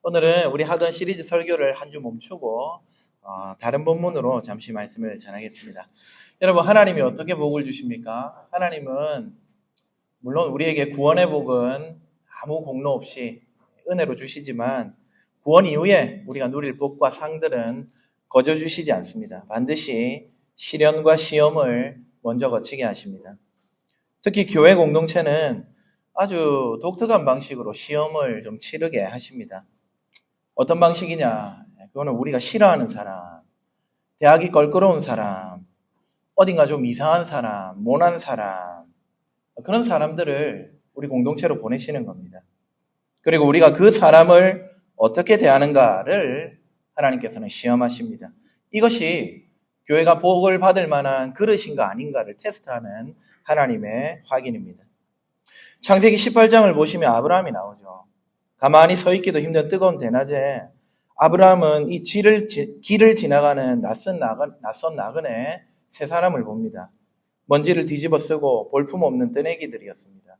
오늘은 우리 하던 시리즈 설교를 한 주 멈추고 다른 본문으로 잠시 말씀을 전하겠습니다. 여러분, 하나님이 어떻게 복을 주십니까? 하나님은 물론 우리에게 구원의 복은 아무 공로 없이 은혜로 주시지만 구원 이후에 우리가 누릴 복과 상들은 거저 주시지 않습니다. 반드시 시련과 시험을 먼저 거치게 하십니다. 특히 교회 공동체는 아주 독특한 방식으로 시험을 좀 치르게 하십니다. 어떤 방식이냐? 그거는 우리가 싫어하는 사람, 대학이 껄끄러운 사람, 어딘가 좀 이상한 사람, 모난 사람, 그런 사람들을 우리 공동체로 보내시는 겁니다. 그리고 우리가 그 사람을 어떻게 대하는가를 하나님께서는 시험하십니다. 이것이 교회가 복을 받을 만한 그릇인가 아닌가를 테스트하는 하나님의 확인입니다. 창세기 18장을 보시면 아브라함이 나오죠. 가만히 서 있기도 힘든 뜨거운 대낮에 아브라함은 이 길을 지나가는 낯선 나그네 세 사람을 봅니다. 먼지를 뒤집어 쓰고 볼품없는 뜨내기들이었습니다.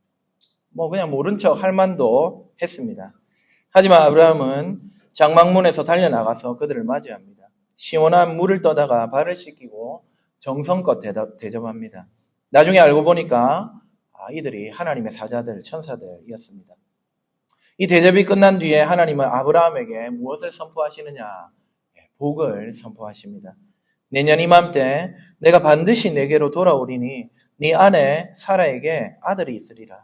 그냥 모른 척 할 만도 했습니다. 하지만 아브라함은 장막문에서 달려나가서 그들을 맞이합니다. 시원한 물을 떠다가 발을 씻기고 정성껏 대접합니다. 나중에 알고 보니까 이들이 하나님의 사자들, 천사들이었습니다. 이 대접이 끝난 뒤에 하나님은 아브라함에게 무엇을 선포하시느냐? 복을 선포하십니다. 내년 이맘때 내가 반드시 내게로 돌아오리니 네 아내 사라에게 아들이 있으리라.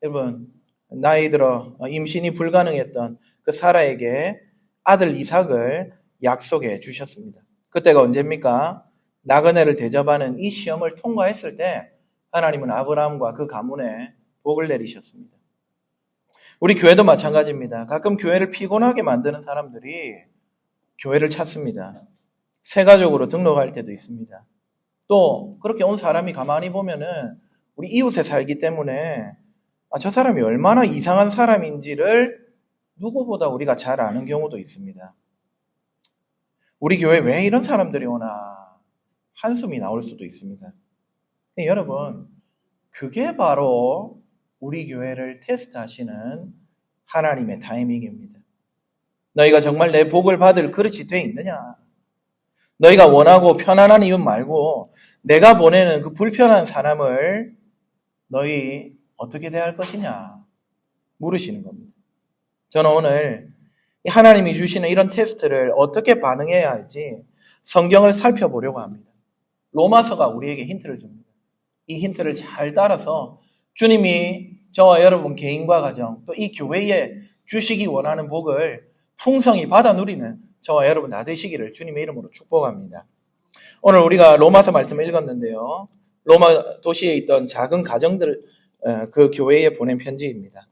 여러분, 나이 들어 임신이 불가능했던 그 사라에게 아들 이삭을 약속해 주셨습니다. 그때가 언제입니까? 나그네를 대접하는 이 시험을 통과했을 때 하나님은 아브라함과 그 가문에 복을 내리셨습니다. 우리 교회도 마찬가지입니다. 가끔 교회를 피곤하게 만드는 사람들이 교회를 찾습니다. 새 가족으로 등록할 때도 있습니다. 또 그렇게 온 사람이 가만히 보면은 우리 이웃에 살기 때문에 저 사람이 얼마나 이상한 사람인지를 누구보다 우리가 잘 아는 경우도 있습니다. 우리 교회에 왜 이런 사람들이 오나 한숨이 나올 수도 있습니다. 여러분, 그게 바로 우리 교회를 테스트하시는 하나님의 타이밍입니다. 너희가 정말 내 복을 받을 그릇이 돼 있느냐? 너희가 원하고 편안한 이유 말고 내가 보내는 그 불편한 사람을 너희 어떻게 대할 것이냐? 물으시는 겁니다. 저는 오늘 하나님이 주시는 이런 테스트를 어떻게 반응해야 할지 성경을 살펴보려고 합니다. 로마서가 우리에게 힌트를 줍니다. 이 힌트를 잘 따라서 주님이 저와 여러분 개인과 가정 또 이 교회에 주시기 원하는 복을 풍성히 받아 누리는 저와 여러분 다 되시기를 주님의 이름으로 축복합니다. 오늘 우리가 로마서 말씀을 읽었는데요. 로마 도시에 있던 작은 가정들 그 교회에 보낸 편지입니다.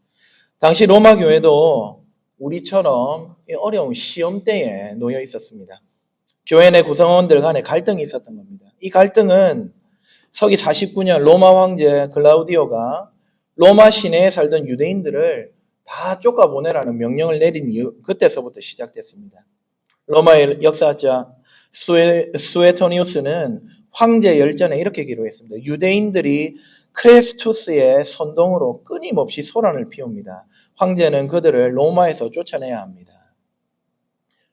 당시 로마 교회도 우리처럼 어려운 시험대에 놓여 있었습니다. 교회 내 구성원들 간에 갈등이 있었던 겁니다. 이 갈등은 서기 49년 로마 황제 글라우디오가 로마 시내에 살던 유대인들을 다 쫓아보내라는 명령을 내린 이유, 그때서부터 시작됐습니다. 로마의 역사학자 수에토니우스는 황제 열전에 이렇게 기록했습니다. 유대인들이 크레스투스의 선동으로 끊임없이 소란을 피웁니다. 황제는 그들을 로마에서 쫓아내야 합니다.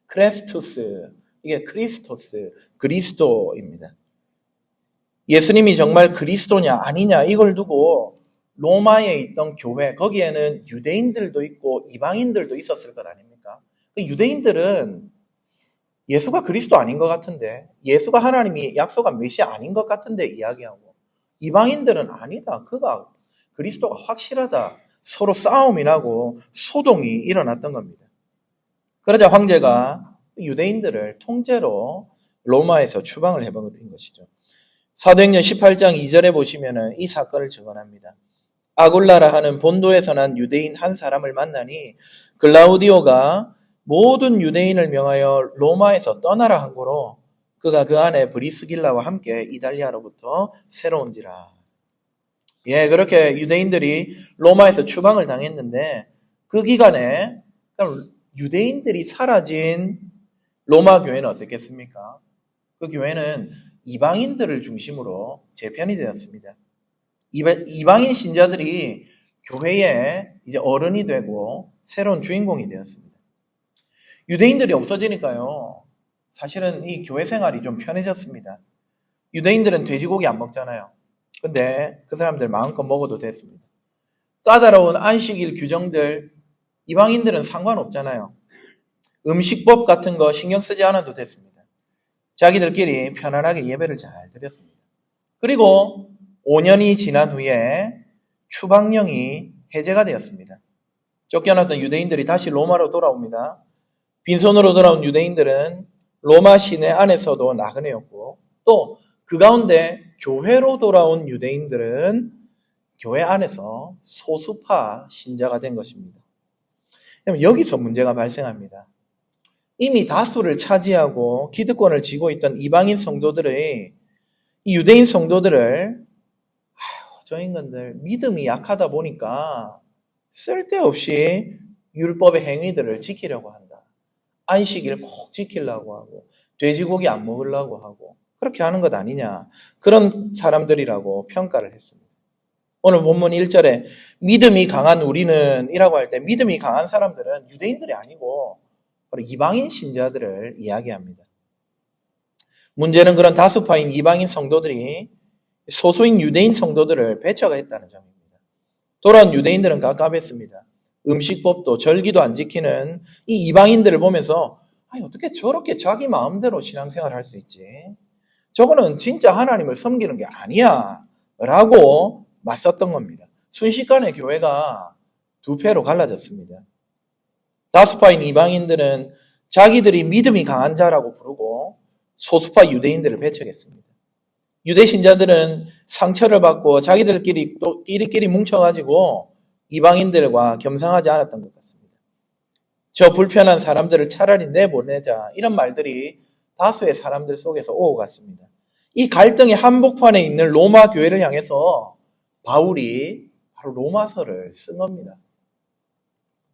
크레스투스, 이게 크리스토스, 그리스도입니다. 예수님이 정말 그리스도냐 아니냐 이걸 두고 로마에 있던 교회, 거기에는 유대인들도 있고 이방인들도 있었을 것 아닙니까? 유대인들은 예수가 그리스도 아닌 것 같은데, 예수가 하나님이 약속한 메시아 아닌 것 같은데 이야기하고, 이방인들은 아니다, 그가 그리스도가 확실하다, 서로 싸움이 나고 소동이 일어났던 겁니다. 그러자 황제가 유대인들을 통째로 로마에서 추방을 해버린 것이죠. 사도행전 18장 2절에 보시면 이 사건을 증언합니다. 아굴라라 하는 본도에서 난 유대인 한 사람을 만나니 글라우디오가 모든 유대인을 명하여 로마에서 떠나라 한 거로 그가 그 안에 브리스길라와 함께 이달리아로부터 새로운지라. 그렇게 유대인들이 로마에서 추방을 당했는데 그 기간에 유대인들이 사라진 로마 교회는 어땠겠습니까? 그 교회는 이방인들을 중심으로 재편이 되었습니다. 이방인 신자들이 교회에 이제 어른이 되고 새로운 주인공이 되었습니다. 유대인들이 없어지니까요. 사실은 이 교회 생활이 좀 편해졌습니다. 유대인들은 돼지고기 안 먹잖아요. 근데 그 사람들 마음껏 먹어도 됐습니다. 까다로운 안식일 규정들 이방인들은 상관없잖아요. 음식법 같은 거 신경 쓰지 않아도 됐습니다. 자기들끼리 편안하게 예배를 잘 드렸습니다. 그리고 5년이 지난 후에 추방령이 해제가 되었습니다. 쫓겨났던 유대인들이 다시 로마로 돌아옵니다. 빈손으로 돌아온 유대인들은 로마 시내 안에서도 나그네였고 또 그 가운데 교회로 돌아온 유대인들은 교회 안에서 소수파 신자가 된 것입니다. 여기서 문제가 발생합니다. 이미 다수를 차지하고 기득권을 쥐고 있던 이방인 성도들의 이 유대인 성도들을 저 인간들 믿음이 약하다 보니까 쓸데없이 율법의 행위들을 지키려고 한다. 안식일 꼭 지키려고 하고 돼지고기 안 먹으려고 하고 그렇게 하는 것 아니냐. 그런 사람들이라고 평가를 했습니다. 오늘 본문 1절에 믿음이 강한 우리는 이라고 할 때 믿음이 강한 사람들은 유대인들이 아니고 바로 이방인 신자들을 이야기합니다. 문제는 그런 다수파인 이방인 성도들이 소수인 유대인 성도들을 배척 했다는 점입니다. 돌아온 유대인들은 갑갑했습니다. 음식법도 절기도 안 지키는 이 이방인들을 보면서 아니 어떻게 저렇게 자기 마음대로 신앙생활을 할 수 있지? 저거는 진짜 하나님을 섬기는 게 아니야 라고 맞섰던 겁니다. 순식간에 교회가 두 패로 갈라졌습니다. 다수파인 이방인들은 자기들이 믿음이 강한 자라고 부르고 소수파 유대인들을 배척했습니다. 유대 신자들은 상처를 받고 자기들끼리 또 끼리끼리 뭉쳐가지고 이방인들과 겸상하지 않았던 것 같습니다. 저 불편한 사람들을 차라리 내보내자 이런 말들이 다수의 사람들 속에서 오고 갔습니다. 이 갈등의 한복판에 있는 로마 교회를 향해서 바울이 바로 로마서를 쓴 겁니다.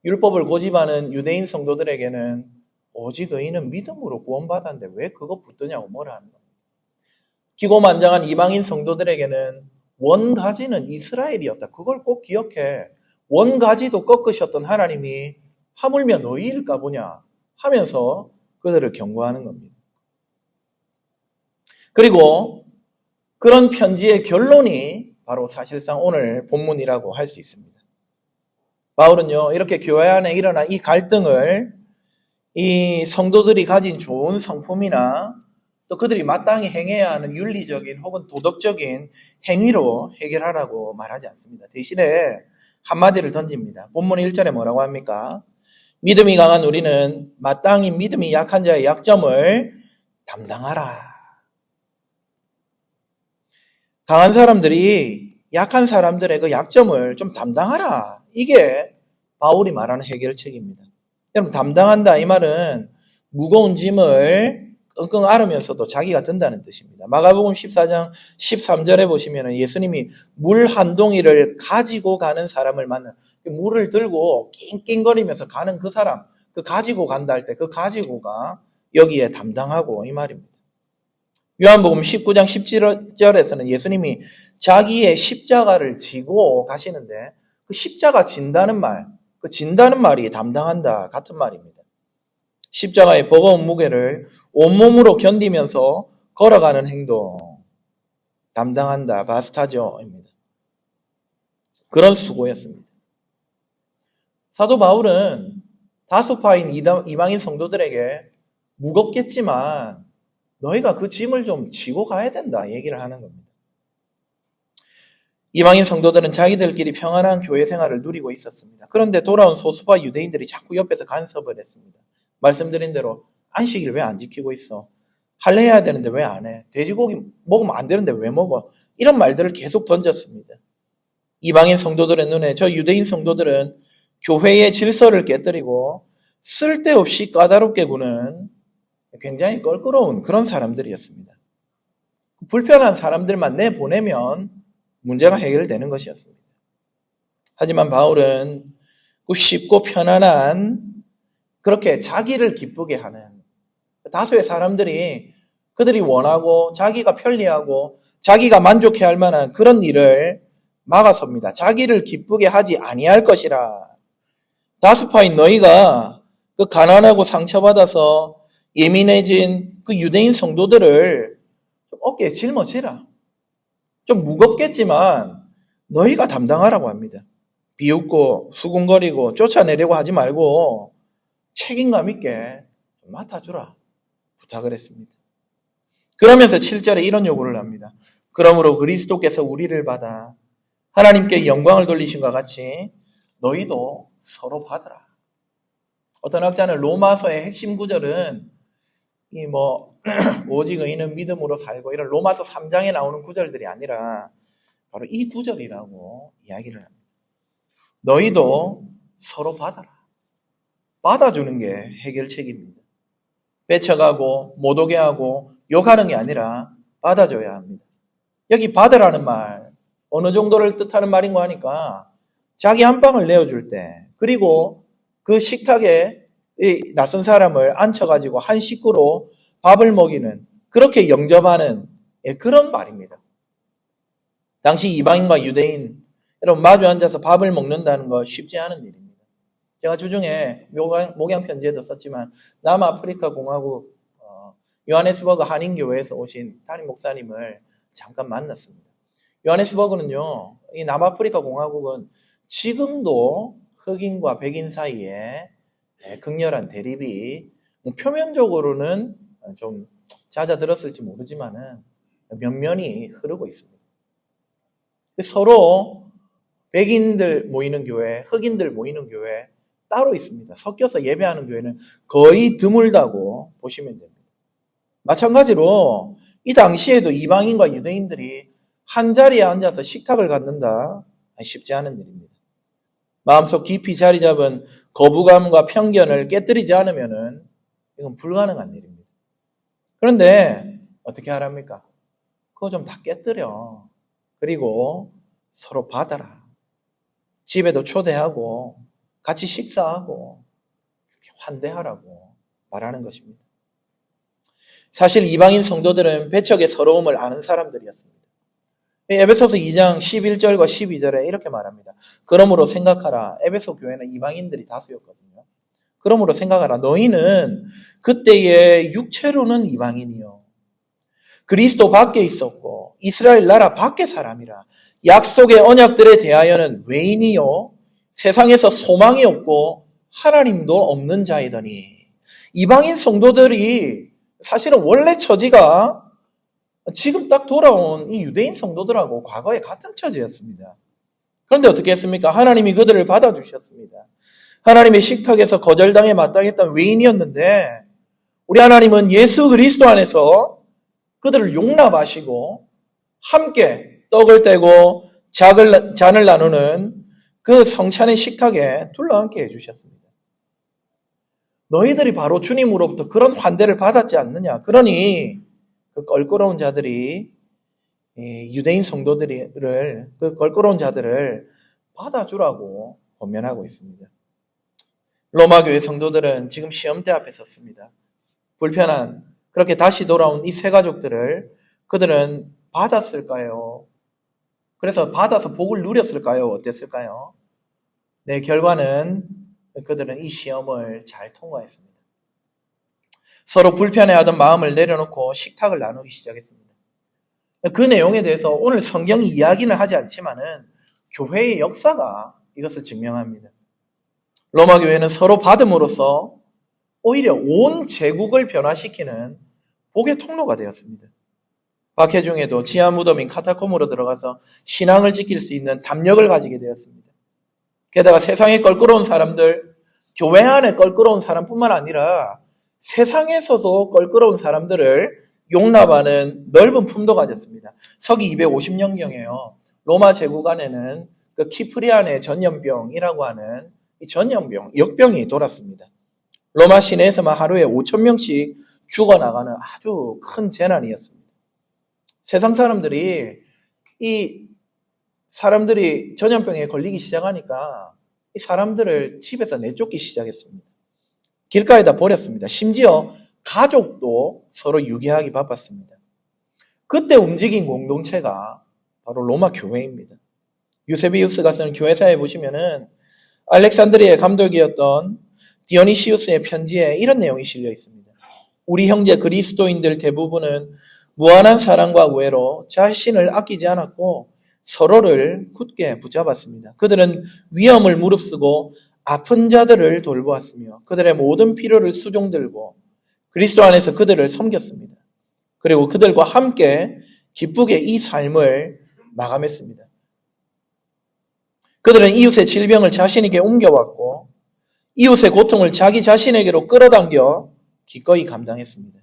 율법을 고집하는 유대인 성도들에게는 오직 의인은 믿음으로 구원받았는데 왜 그거 붙드냐고 뭐라 하는 겁니다. 기고만장한 이방인 성도들에게는 원가지는 이스라엘이었다. 그걸 꼭 기억해. 원가지도 꺾으셨던 하나님이 하물며 너희일까 보냐 하면서 그들을 경고하는 겁니다. 그리고 그런 편지의 결론이 바로 사실상 오늘 본문이라고 할 수 있습니다. 바울은요, 이렇게 교회 안에 일어난 이 갈등을 이 성도들이 가진 좋은 성품이나 또 그들이 마땅히 행해야 하는 윤리적인 혹은 도덕적인 행위로 해결하라고 말하지 않습니다. 대신에 한마디를 던집니다. 본문 1절에 뭐라고 합니까? 믿음이 강한 우리는 마땅히 믿음이 약한 자의 약점을 담당하라. 강한 사람들이 약한 사람들의 그 약점을 좀 담당하라. 이게 바울이 말하는 해결책입니다. 여러분, 담당한다 이 말은 무거운 짐을 끙끙 앓으면서도 자기가 든다는 뜻입니다. 마가복음 14장 13절에 보시면 예수님이 물 한 동이를 가지고 가는 사람을 만나, 물을 들고 낑낑거리면서 가는 그 사람, 그 가지고 간다 할 때 그 가지고가 여기에 담당하고 이 말입니다. 요한복음 19장 17절에서는 예수님이 자기의 십자가를 지고 가시는데 그 십자가 진다는 말, 그 진다는 말이 담당한다 같은 말입니다. 십자가의 버거운 무게를 온몸으로 견디면서 걸어가는 행동, 담당한다, 바스타죠입니다. 그런 수고였습니다. 사도 바울은 다수파인 이방인 성도들에게 무겁겠지만 너희가 그 짐을 좀 지고 가야 된다 얘기를 하는 겁니다. 이방인 성도들은 자기들끼리 평안한 교회 생활을 누리고 있었습니다. 그런데 돌아온 소수파 유대인들이 자꾸 옆에서 간섭을 했습니다. 말씀드린 대로 안식일 왜 안 지키고 있어? 할례해야 되는데 왜 안 해? 돼지고기 먹으면 안 되는데 왜 먹어? 이런 말들을 계속 던졌습니다. 이방인 성도들의 눈에 저 유대인 성도들은 교회의 질서를 깨뜨리고 쓸데없이 까다롭게 구는 굉장히 껄끄러운 그런 사람들이었습니다. 불편한 사람들만 내보내면 문제가 해결되는 것이었습니다. 하지만 바울은 그 쉽고 편안한 그렇게 자기를 기쁘게 하는 다수의 사람들이 그들이 원하고 자기가 편리하고 자기가 만족해야 할 만한 그런 일을 막아섭니다. 자기를 기쁘게 하지 아니할 것이라. 다스파인 너희가 그 가난하고 상처받아서 예민해진 그 유대인 성도들을 좀 어깨에 짊어지라. 좀 무겁겠지만 너희가 담당하라고 합니다. 비웃고 수군거리고 쫓아내려고 하지 말고 책임감 있게 맡아주라 부탁을 했습니다. 그러면서 7절에 이런 요구를 합니다. 그러므로 그리스도께서 우리를 받아 하나님께 영광을 돌리신과 같이 너희도 서로 받으라. 어떤 학자는 로마서의 핵심 구절은 오직 의인은 믿음으로 살고 이런 로마서 3장에 나오는 구절들이 아니라 바로 이 구절이라고 이야기를 합니다. 너희도 서로 받아라. 받아주는 게 해결책입니다. 뺏어가고 못 오게 하고 욕하는 게 아니라 받아줘야 합니다. 여기 받으라는 말 어느 정도를 뜻하는 말인가 하니까 자기 한 방을 내어줄 때 그리고 그 식탁에 이 낯선 사람을 앉혀가지고 한 식구로 밥을 먹이는 그렇게 영접하는 그런 말입니다. 당시 이방인과 유대인 여러분 마주 앉아서 밥을 먹는다는 거 쉽지 않은 일입니다. 제가 주중에 목양 편지에도 썼지만 남아프리카 공화국 요하네스버그 한인교회에서 오신 담임 목사님을 잠깐 만났습니다. 요하네스버그는요, 이 남아프리카 공화국은 지금도 흑인과 백인 사이에 극렬한 대립이 표면적으로는 좀 잦아들었을지 모르지만은 면면이 흐르고 있습니다. 서로 백인들 모이는 교회, 흑인들 모이는 교회 따로 있습니다. 섞여서 예배하는 교회는 거의 드물다고 보시면 됩니다. 마찬가지로 이 당시에도 이방인과 유대인들이 한 자리에 앉아서 식탁을 갖는다 쉽지 않은 일입니다. 마음속 깊이 자리 잡은 거부감과 편견을 깨뜨리지 않으면은 이건 불가능한 일입니다. 그런데 어떻게 하랍니까? 그거 좀 다 깨뜨려. 그리고 서로 받아라. 집에도 초대하고 같이 식사하고 환대하라고 말하는 것입니다. 사실 이방인 성도들은 배척의 서러움을 아는 사람들이었습니다. 에베소서 2장 11절과 12절에 이렇게 말합니다. 그러므로 생각하라. 에베소 교회는 이방인들이 다수였거든요. 그러므로 생각하라. 너희는 그때의 육체로는 이방인이요. 그리스도 밖에 있었고 이스라엘 나라 밖의 사람이라. 약속의 언약들에 대하여는 외인이요. 세상에서 소망이 없고 하나님도 없는 자이더니. 이방인 성도들이 사실은 원래 처지가 지금 딱 돌아온 이 유대인 성도들하고 과거에 같은 처지였습니다. 그런데 어떻게 했습니까? 하나님이 그들을 받아주셨습니다. 하나님의 식탁에서 거절당해 마땅했던 외인이었는데 우리 하나님은 예수 그리스도 안에서 그들을 용납하시고 함께 떡을 떼고 잔을 나누는 그 성찬의 식탁에 둘러앉게 해주셨습니다. 너희들이 바로 주님으로부터 그런 환대를 받았지 않느냐. 그러니 그 껄끄러운 자들이 유대인 성도들을 그 껄끄러운 자들을 받아주라고 권면하고 있습니다. 로마 교회 성도들은 지금 시험대 앞에 섰습니다. 불편한 그렇게 다시 돌아온 이 세 가족들을 그들은 받았을까요? 그래서 받아서 복을 누렸을까요? 어땠을까요? 네, 결과는 그들은 이 시험을 잘 통과했습니다. 서로 불편해하던 마음을 내려놓고 식탁을 나누기 시작했습니다. 그 내용에 대해서 오늘 성경이 이야기는 하지 않지만은 교회의 역사가 이것을 증명합니다. 로마 교회는 서로 받음으로써 오히려 온 제국을 변화시키는 복의 통로가 되었습니다. 박해 중에도 지하 무덤인 카타콤으로 들어가서 신앙을 지킬 수 있는 담력을 가지게 되었습니다. 게다가 세상에 껄끄러운 사람들, 교회 안에 껄끄러운 사람뿐만 아니라 세상에서도 껄끄러운 사람들을 용납하는 넓은 품도 가졌습니다. 서기 250년경에요. 로마 제국 안에는 그 키프리안의 전염병이라고 하는 이 전염병, 역병이 돌았습니다. 로마 시내에서만 하루에 5,000명씩 죽어나가는 아주 큰 재난이었습니다. 세상 사람들이 전염병에 걸리기 시작하니까 이 사람들을 집에서 내쫓기 시작했습니다. 길가에다 버렸습니다. 심지어 가족도 서로 유괴하기 바빴습니다. 그때 움직인 공동체가 바로 로마 교회입니다. 유세비우스가 쓰는 교회사에 보시면은 알렉산드리아의 감독이었던 디오니시우스의 편지에 이런 내용이 실려 있습니다. 우리 형제 그리스도인들 대부분은 무한한 사랑과 우애로 자신을 아끼지 않았고 서로를 굳게 붙잡았습니다. 그들은 위험을 무릅쓰고 아픈 자들을 돌보았으며 그들의 모든 필요를 수종들고 그리스도 안에서 그들을 섬겼습니다. 그리고 그들과 함께 기쁘게 이 삶을 마감했습니다. 그들은 이웃의 질병을 자신에게 옮겨왔고 이웃의 고통을 자기 자신에게로 끌어당겨 기꺼이 감당했습니다.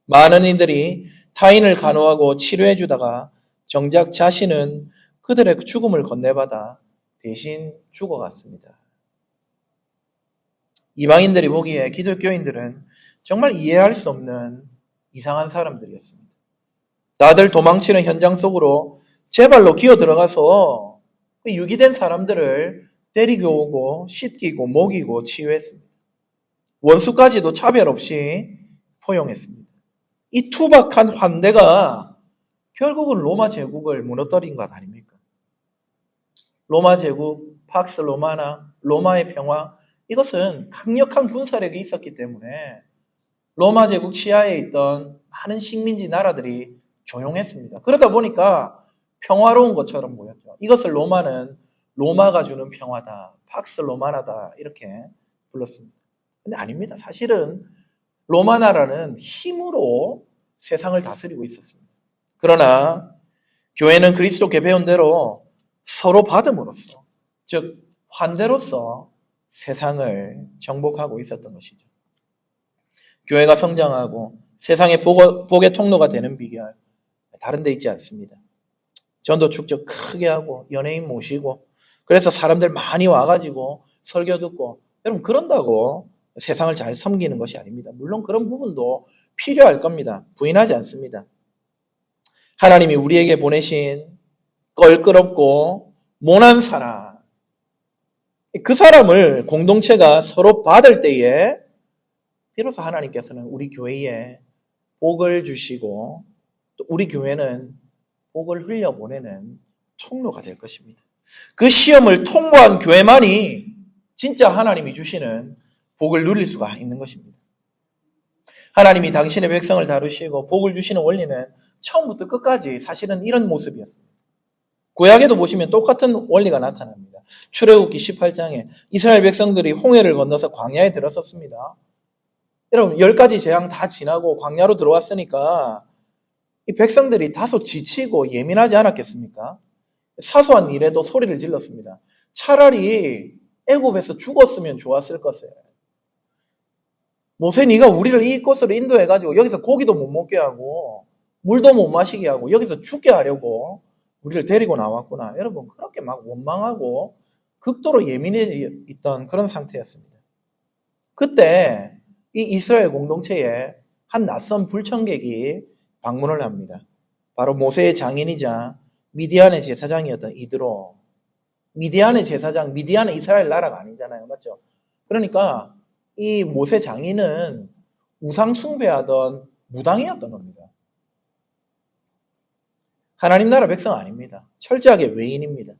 많은 이들이 타인을 간호하고 치료해 주다가 정작 자신은 그들의 죽음을 건네받아 대신 죽어갔습니다. 이방인들이 보기에 기독교인들은 정말 이해할 수 없는 이상한 사람들이었습니다. 다들 도망치는 현장 속으로 제 발로 기어 들어가서 유기된 사람들을 때리고 오고 씻기고 먹이고 치유했습니다. 원수까지도 차별 없이 포용했습니다. 이 투박한 환대가 결국은 로마 제국을 무너뜨린 것 아닙니까? 로마 제국, 팍스 로마나 로마의 평화, 이것은 강력한 군사력이 있었기 때문에 로마 제국 치하에 있던 많은 식민지 나라들이 조용했습니다. 그러다 보니까 평화로운 것처럼 보였죠. 이것을 로마는 로마가 주는 평화다, 팍스 로마나다 이렇게 불렀습니다. 근데 아닙니다. 사실은 로마 나라는 힘으로 세상을 다스리고 있었습니다. 그러나 교회는 그리스도께 배운 대로 서로 받음으로써, 즉 환대로서 세상을 정복하고 있었던 것이죠. 교회가 성장하고 세상의 복의 통로가 되는 비결 다른 데 있지 않습니다. 전도 축적 크게 하고 연예인 모시고 그래서 사람들 많이 와가지고 설교 듣고, 여러분 그런다고 세상을 잘 섬기는 것이 아닙니다. 물론 그런 부분도 필요할 겁니다. 부인하지 않습니다. 하나님이 우리에게 보내신 껄끄럽고 모난 사람, 그 사람을 공동체가 서로 받을 때에 비로소 하나님께서는 우리 교회에 복을 주시고 또 우리 교회는 복을 흘려보내는 통로가 될 것입니다. 그 시험을 통과한 교회만이 진짜 하나님이 주시는 복을 누릴 수가 있는 것입니다. 하나님이 당신의 백성을 다루시고 복을 주시는 원리는 처음부터 끝까지 사실은 이런 모습이었습니다. 구약에도 보시면 똑같은 원리가 나타납니다. 출애굽기 18장에 이스라엘 백성들이 홍해를 건너서 광야에 들어섰습니다. 여러분 10가지 재앙 다 지나고 광야로 들어왔으니까 이 백성들이 다소 지치고 예민하지 않았겠습니까? 사소한 일에도 소리를 질렀습니다. 차라리 애굽에서 죽었으면 좋았을 것을. 모세 네가 우리를 이 곳으로 인도해가지고 여기서 고기도 못 먹게 하고 물도 못 마시게 하고 여기서 죽게 하려고 우리를 데리고 나왔구나. 여러분 그렇게 막 원망하고 극도로 예민해 있던 그런 상태였습니다. 그때 이 이스라엘 공동체에 한 낯선 불청객이 방문을 합니다. 바로 모세의 장인이자 미디안의 제사장이었던 이드로. 미디안의 제사장, 미디안은 이스라엘 나라가 아니잖아요. 맞죠? 그러니까 이 모세 장인은 우상 숭배하던 무당이었던 겁니다. 하나님 나라 백성 아닙니다. 철저하게 외인입니다.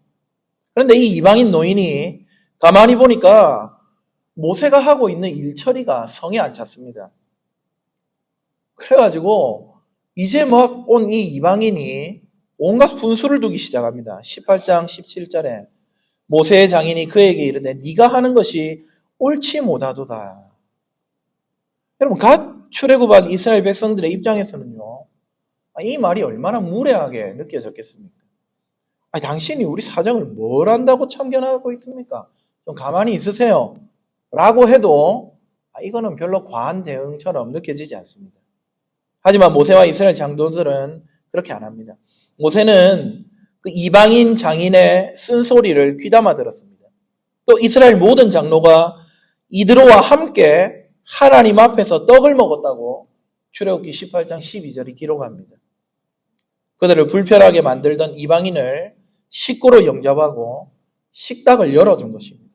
그런데 이 이방인 노인이 가만히 보니까 모세가 하고 있는 일처리가 성에 안 찼습니다. 그래가지고 이제 막 온 이 이방인이 온갖 훈수를 두기 시작합니다. 18장 17절에 모세의 장인이 그에게 이르되 네가 하는 것이 옳지 못하도다. 여러분 갓 출애굽한 이스라엘 백성들의 입장에서는요, 이 말이 얼마나 무례하게 느껴졌겠습니까? 당신이 우리 사정을 뭘 안다고 참견하고 있습니까? 좀 가만히 있으세요. 라고 해도 이거는 별로 과한 대응처럼 느껴지지 않습니다. 하지만 모세와 이스라엘 장로들은 그렇게 안 합니다. 모세는 그 이방인 장인의 쓴소리를 귀담아 들었습니다. 또 이스라엘 모든 장로가 이드로와 함께 하나님 앞에서 떡을 먹었다고 출애굽기 18장 12절이 기록합니다. 그들을 불편하게 만들던 이방인을 식구로 영접하고 식탁을 열어준 것입니다.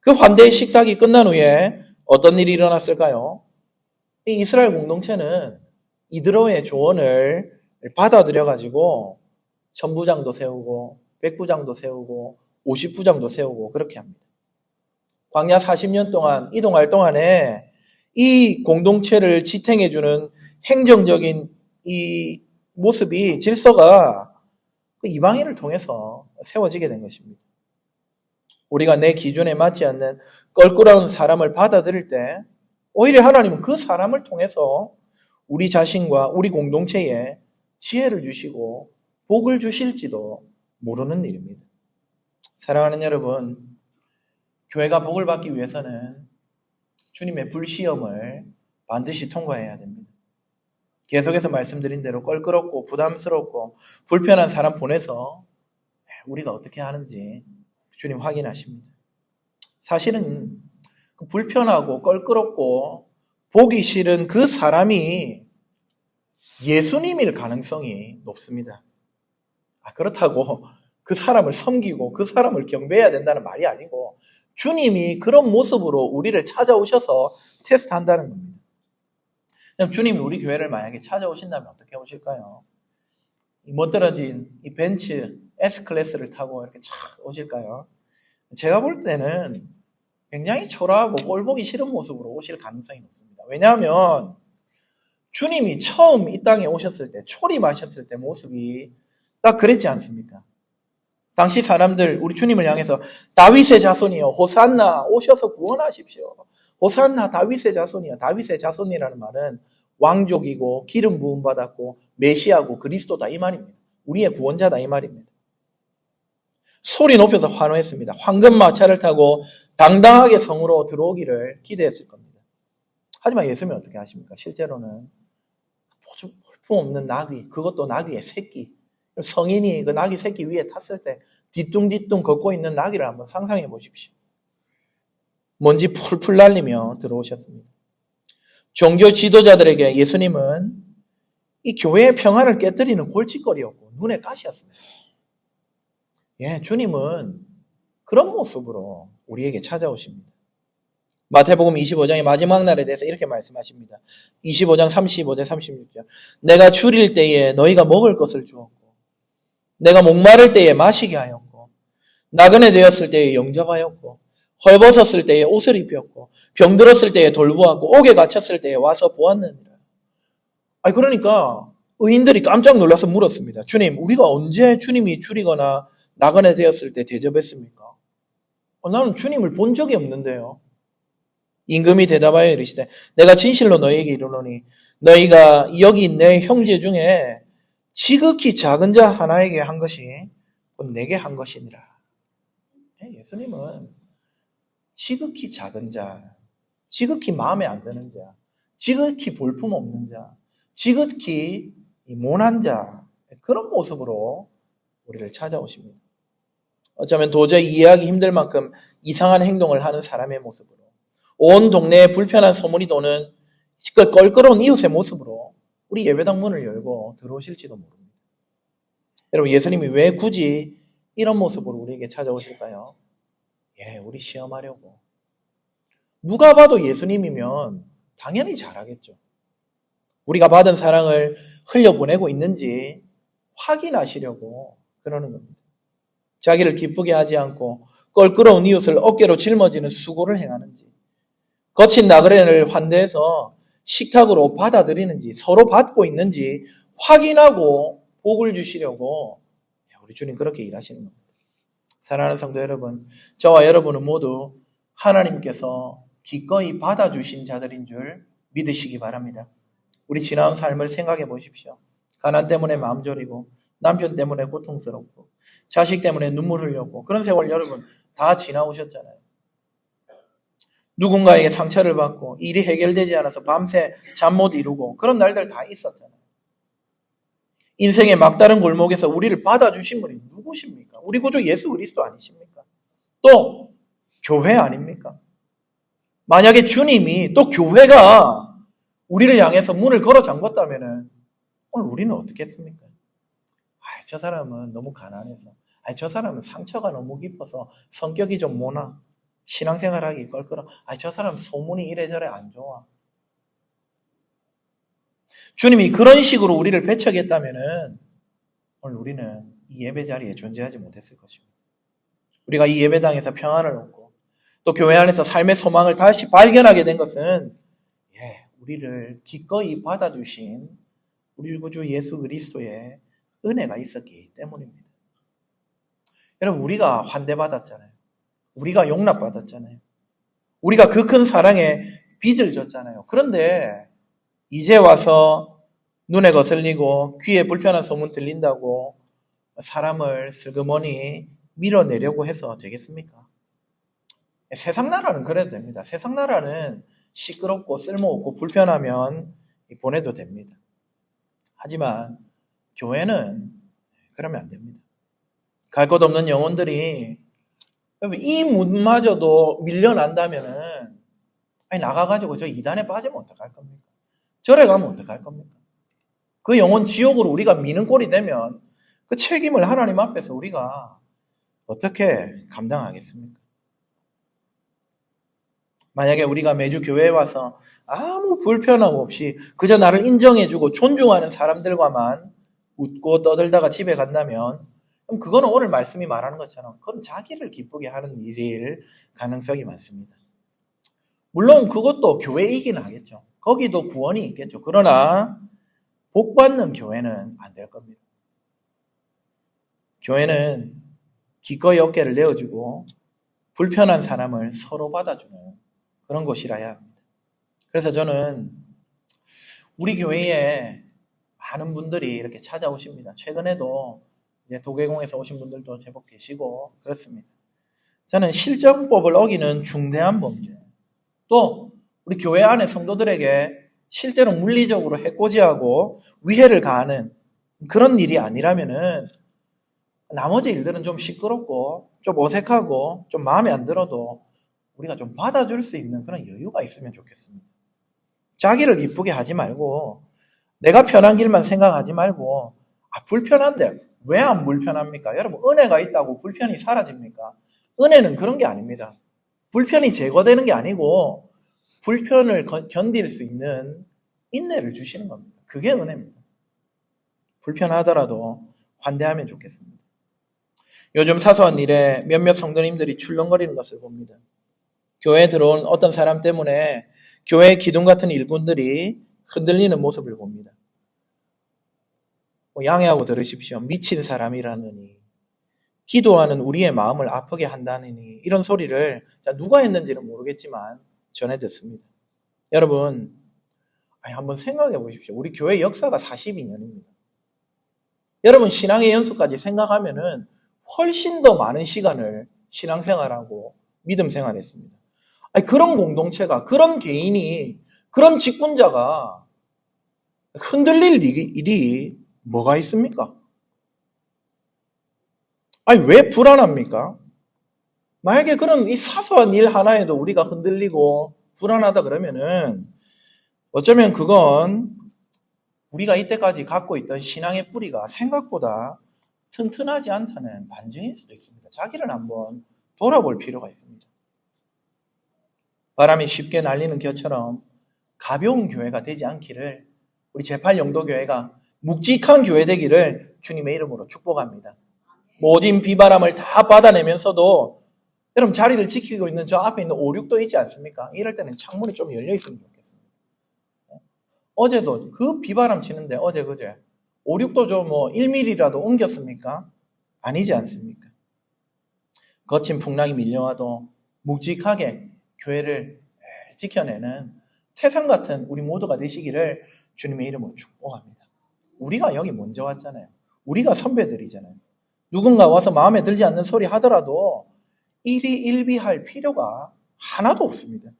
그 환대의 식탁이 끝난 후에 어떤 일이 일어났을까요? 이 이스라엘 공동체는 이드로의 조언을 받아들여가지고 천부장도 세우고 100부장도 세우고 50부장도 세우고 그렇게 합니다. 광야 40년 동안 이동할 동안에 이 공동체를 지탱해주는 행정적인 이 모습이 질서가 이방인을 통해서 세워지게 된 것입니다. 우리가 내 기준에 맞지 않는 껄끄러운 사람을 받아들일 때 오히려 하나님은 그 사람을 통해서 우리 자신과 우리 공동체에 지혜를 주시고 복을 주실지도 모르는 일입니다. 사랑하는 여러분, 교회가 복을 받기 위해서는 주님의 불시험을 반드시 통과해야 됩니다. 계속해서 말씀드린 대로 껄끄럽고 부담스럽고 불편한 사람 보내서 우리가 어떻게 하는지 주님 확인하십니다. 사실은 불편하고 껄끄럽고 보기 싫은 그 사람이 예수님일 가능성이 높습니다. 그렇다고 그 사람을 섬기고 그 사람을 경배해야 된다는 말이 아니고 주님이 그런 모습으로 우리를 찾아오셔서 테스트한다는 겁니다. 주님이 우리 교회를 만약에 찾아오신다면 어떻게 오실까요? 멋들어진 이 벤츠 S클래스를 타고 이렇게 쫙 오실까요? 제가 볼 때는 굉장히 초라하고 꼴보기 싫은 모습으로 오실 가능성이 높습니다. 왜냐하면 주님이 처음 이 땅에 오셨을 때, 초림하셨을 때 모습이 딱 그랬지 않습니까? 당시 사람들 우리 주님을 향해서 다윗의 자손이여 호산나 오셔서 구원하십시오. 호산나 다윗의 자손이여. 다윗의 자손이라는 말은 왕족이고 기름 부음 받았고 메시아고 그리스도다 이 말입니다. 우리의 구원자다 이 말입니다. 소리 높여서 환호했습니다. 황금 마차를 타고 당당하게 성으로 들어오기를 기대했을 겁니다. 하지만 예수님은 어떻게 하십니까? 실제로는 볼품없는 나귀, 그것도 나귀의 새끼. 성인이 그 나귀 새끼 위에 탔을 때 뒤뚱뒤뚱 걷고 있는 나귀를 한번 상상해 보십시오. 먼지 풀풀 날리며 들어오셨습니다. 종교 지도자들에게 예수님은 이 교회의 평안을 깨뜨리는 골칫거리였고 눈에 가시였습니다. 주님은 그런 모습으로 우리에게 찾아오십니다. 마태복음 25장의 마지막 날에 대해서 이렇게 말씀하십니다. 25장 35절 36절 내가 줄일 때에 너희가 먹을 것을 주었고 내가 목마를 때에 마시게 하였고 나그네 되었을 때에 영접하였고 헐벗었을 때에 옷을 입혔고 병들었을 때에 돌보았고 옥에 갇혔을 때에 와서 보았느니라. 그러니까 의인들이 깜짝 놀라서 물었습니다. 주님, 우리가 언제 주님이 줄이거나 나그네 되었을 때 대접했습니까? 나는 주님을 본 적이 없는데요. 임금이 대답하여 이르시되 내가 진실로 너희에게 이르노니 너희가 여기 내 형제 중에 지극히 작은 자 하나에게 한 것이 곧 내게 한 것이니라. 예수님은 지극히 작은 자, 지극히 마음에 안 드는 자, 지극히 볼품없는 자, 지극히 모난 자, 그런 모습으로 우리를 찾아오십니다. 어쩌면 도저히 이해하기 힘들 만큼 이상한 행동을 하는 사람의 모습으로 온 동네에 불편한 소문이 도는 껄끄러운 이웃의 모습으로 우리 예배당 문을 열고 들어오실지도 모릅니다. 여러분, 예수님이 왜 굳이 이런 모습으로 우리에게 찾아오실까요? 우리 시험하려고. 누가 봐도 예수님이면 당연히 잘하겠죠. 우리가 받은 사랑을 흘려보내고 있는지 확인하시려고 그러는 겁니다. 자기를 기쁘게 하지 않고 껄끄러운 이웃을 어깨로 짊어지는 수고를 행하는지, 거친 나그네를 환대해서 식탁으로 받아들이는지, 서로 받고 있는지 확인하고 복을 주시려고 우리 주님 그렇게 일하시는 겁니다. 사랑하는 성도 여러분, 저와 여러분은 모두 하나님께서 기꺼이 받아주신 자들인 줄 믿으시기 바랍니다. 우리 지나온 삶을 생각해 보십시오. 가난 때문에 마음 졸이고 남편 때문에 고통스럽고 자식 때문에 눈물 흘렸고 그런 세월 여러분 다 지나오셨잖아요. 누군가에게 상처를 받고 일이 해결되지 않아서 밤새 잠 못 이루고 그런 날들 다 있었잖아요. 인생의 막다른 골목에서 우리를 받아주신 분이 누구십니까? 우리 구주 예수 그리스도 아니십니까? 또 교회 아닙니까? 만약에 주님이 또 교회가 우리를 향해서 문을 걸어 잠궜다면 오늘 우리는 어떻게 했습니까? 저 사람은 너무 가난해서, 저 사람은 상처가 너무 깊어서 성격이 좀 모나, 신앙생활하기 껄끄러. 저 사람 소문이 이래저래 안 좋아. 주님이 그런 식으로 우리를 배척했다면은 오늘 우리는 이 예배 자리에 존재하지 못했을 것입니다. 우리가 이 예배당에서 평안을 얻고 또 교회 안에서 삶의 소망을 다시 발견하게 된 것은 우리를 기꺼이 받아주신 우리 구주 예수 그리스도의 은혜가 있었기 때문입니다. 여러분, 우리가 환대받았잖아요. 우리가 용납받았잖아요. 우리가 그 큰 사랑에 빚을 졌잖아요. 그런데 이제 와서 눈에 거슬리고 귀에 불편한 소문 들린다고 사람을 슬그머니 밀어내려고 해서 되겠습니까? 세상 나라는 그래도 됩니다. 세상 나라는 시끄럽고 쓸모없고 불편하면 보내도 됩니다. 하지만 교회는 그러면 안 됩니다. 갈 곳 없는 영혼들이 이 문마저도 밀려난다면은 나가가지고 저 이단에 빠지면 어떡할 겁니까? 절에 가면 어떡할 겁니까? 그 영혼 지옥으로 우리가 미는 꼴이 되면 그 책임을 하나님 앞에서 우리가 어떻게 감당하겠습니까? 만약에 우리가 매주 교회에 와서 아무 불편함 없이 그저 나를 인정해주고 존중하는 사람들과만 웃고 떠들다가 집에 간다면 그럼 그거는 오늘 말씀이 말하는 것처럼 그건 자기를 기쁘게 하는 일일 가능성이 많습니다. 물론 그것도 교회이긴 하겠죠. 거기도 구원이 있겠죠. 그러나 복 받는 교회는 안 될 겁니다. 교회는 기꺼이 어깨를 내어주고 불편한 사람을 서로 받아주는 그런 곳이라야 합니다. 그래서 저는 우리 교회에 많은 분들이 이렇게 찾아오십니다. 최근에도 이제 도계공에서 오신 분들도 제법 계시고 그렇습니다. 저는 실정법을 어기는 중대한 범죄, 또 우리 교회 안에 성도들에게 실제로 물리적으로 해코지하고 위해를 가하는 그런 일이 아니라면은 나머지 일들은 좀 시끄럽고 좀 어색하고 좀 마음에 안 들어도 우리가 좀 받아줄 수 있는 그런 여유가 있으면 좋겠습니다. 자기를 기쁘게 하지 말고 내가 편한 길만 생각하지 말고 불편한데 왜 안 불편합니까? 여러분, 은혜가 있다고 불편이 사라집니까? 은혜는 그런 게 아닙니다. 불편이 제거되는 게 아니고 불편을 견딜 수 있는 인내를 주시는 겁니다. 그게 은혜입니다. 불편하더라도 환대하면 좋겠습니다. 요즘 사소한 일에 몇몇 성도님들이 출렁거리는 것을 봅니다. 교회에 들어온 어떤 사람 때문에 교회의 기둥 같은 일꾼들이 흔들리는 모습을 봅니다. 양해하고 들으십시오. 미친 사람이라느니, 기도하는 우리의 마음을 아프게 한다느니, 이런 소리를 누가 했는지는 모르겠지만 전해 듣습니다. 여러분, 한번 생각해 보십시오. 우리 교회 역사가 42년입니다. 여러분, 신앙의 연수까지 생각하면은 훨씬 더 많은 시간을 신앙생활하고 믿음 생활했습니다. 그런 공동체가, 그런 개인이, 그런 직분자가 흔들릴 일이 뭐가 있습니까? 왜 불안합니까? 만약에 그런 이 사소한 일 하나에도 우리가 흔들리고 불안하다 그러면은 어쩌면 그건 우리가 이때까지 갖고 있던 신앙의 뿌리가 생각보다 튼튼하지 않다는 반증일 수도 있습니다. 자기를 한번 돌아볼 필요가 있습니다. 바람이 쉽게 날리는 겨처럼 가벼운 교회가 되지 않기를, 우리 제8영도교회가 묵직한 교회 되기를 주님의 이름으로 축복합니다. 모진 비바람을 다 받아내면서도 여러분, 자리를 지키고 있는 저 앞에 있는 5, 6도 있지 않습니까? 이럴 때는 창문이 좀 열려 있으면 좋겠습니다. 어제도 그 비바람 치는데 그제 5, 6도 좀 1mm라도 옮겼습니까? 아니지 않습니까? 거친 풍랑이 밀려와도 묵직하게 교회를 지켜내는 태산 같은 우리 모두가 되시기를 주님의 이름으로 축복합니다. 우리가 여기 먼저 왔잖아요. 우리가 선배들이잖아요. 누군가 와서 마음에 들지 않는 소리 하더라도 일희일비할 필요가 하나도 없습니다.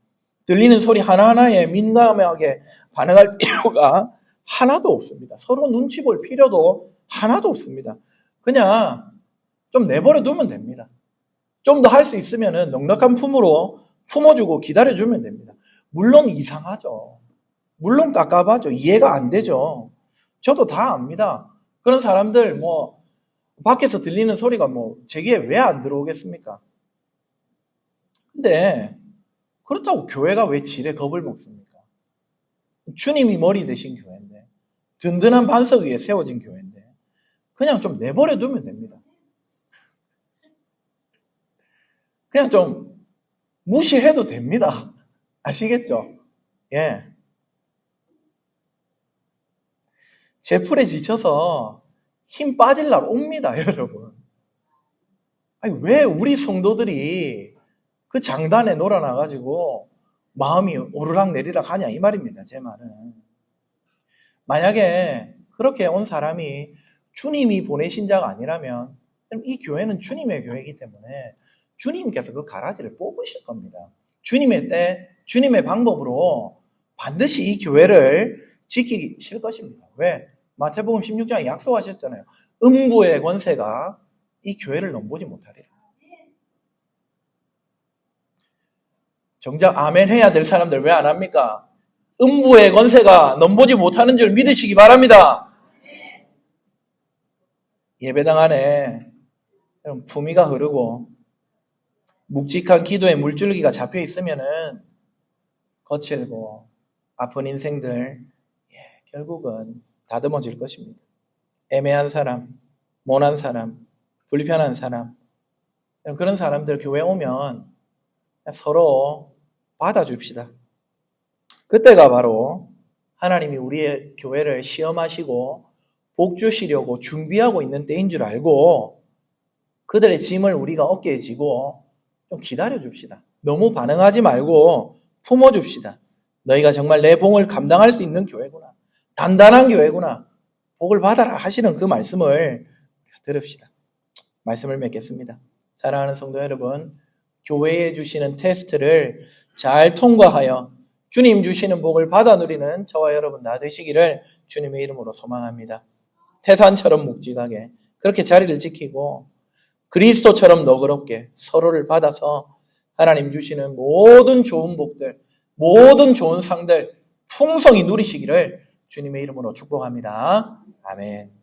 들리는 소리 하나하나에 민감하게 반응할 필요가 하나도 없습니다. 서로 눈치 볼 필요도 하나도 없습니다. 그냥 좀 내버려 두면 됩니다. 좀 더 할 수 있으면 넉넉한 품으로 품어주고 기다려주면 됩니다. 물론 이상하죠. 물론 깝깝하죠. 이해가 안 되죠. 저도 다 압니다. 그런 사람들 밖에서 들리는 소리가 제기에 왜 안 들어오겠습니까? 근데 그렇다고 교회가 왜 지레 겁을 먹습니까? 주님이 머리 되신 교회인데, 든든한 반석 위에 세워진 교회인데, 그냥 좀 내버려 두면 됩니다. 그냥 좀 무시해도 됩니다. 아시겠죠? 예. 제풀에 지쳐서 힘 빠질 날 옵니다, 여러분. 아니, 왜 우리 성도들이 그 장단에 놀아나가지고 마음이 오르락 내리락 하냐, 이 말입니다, 제 말은. 만약에 그렇게 온 사람이 주님이 보내신 자가 아니라면 이 교회는 주님의 교회이기 때문에 주님께서 그 가라지를 뽑으실 겁니다. 주님의 때, 주님의 방법으로 반드시 이 교회를 지키실 것입니다. 왜? 마태복음 16장에 약속하셨잖아요. 음부의 권세가 이 교회를 넘보지 못하리라. 정작 아멘 해야 될 사람들 왜 안 합니까? 음부의 권세가 넘보지 못하는 줄 믿으시기 바랍니다. 예배당 안에 품위가 흐르고 묵직한 기도의 물줄기가 잡혀 있으면은 거칠고 아픈 인생들 결국은 다듬어질 것입니다. 애매한 사람, 모난 사람, 불편한 사람, 그런 사람들 교회 오면 서로 받아줍시다. 그때가 바로 하나님이 우리의 교회를 시험하시고 복 주시려고 준비하고 있는 때인 줄 알고 그들의 짐을 우리가 어깨에 지고 좀 기다려줍시다. 너무 반응하지 말고 품어줍시다. 너희가 정말 내 봉을 감당할 수 있는 교회구나. 단단한 교회구나. 복을 받아라 하시는 그 말씀을 들읍시다. 말씀을 맺겠습니다. 사랑하는 성도 여러분, 교회에 주시는 테스트를 잘 통과하여 주님 주시는 복을 받아 누리는 저와 여러분 다 되시기를 주님의 이름으로 소망합니다. 태산처럼 묵직하게 그렇게 자리를 지키고 그리스도처럼 너그럽게 서로를 받아서 하나님 주시는 모든 좋은 복들, 모든 좋은 상들 풍성히 누리시기를 주님의 이름으로 축복합니다. 아멘.